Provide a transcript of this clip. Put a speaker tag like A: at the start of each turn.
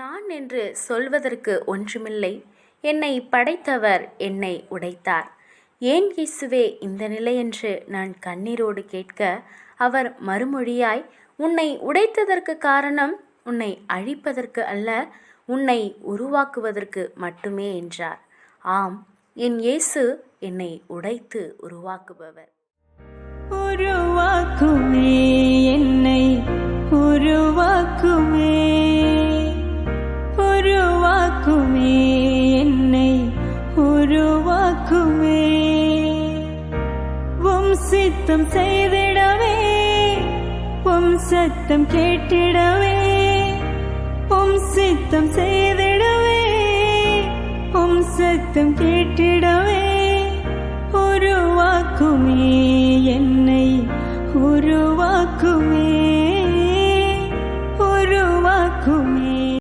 A: நான் என்று சொல்வதற்கு ஒன்றுமில்லை. என்னை படைத்தவர் என்னை உடைத்தார். ஏன் இயேசுவே இந்த நிலையென்று நான் கண்ணீரோடு கேட்க, அவர் மறுமொழியாய், உன்னை உடைத்ததற்கு காரணம் உன்னை அழிப்பதற்கு அல்ல, உன்னை உருவாக்குவதற்கு மட்டுமே என்றார். ஆம், என் இயேசு என்னை உடைத்து உருவாக்குபவர்.
B: உருவாக்குமே என்னை, உருவாக்குமே, உருவாக்குமே என்னை, உருவாக்குமே. உம் சித்தம் செய்திடவே, உம் சத்தம் கேட்டிடவே, உம் சித்தம் செய்திடவே, உம் சத்தம் கேட்டிடவே. உருவாக்குமே என்னை, உருவாக்குமே.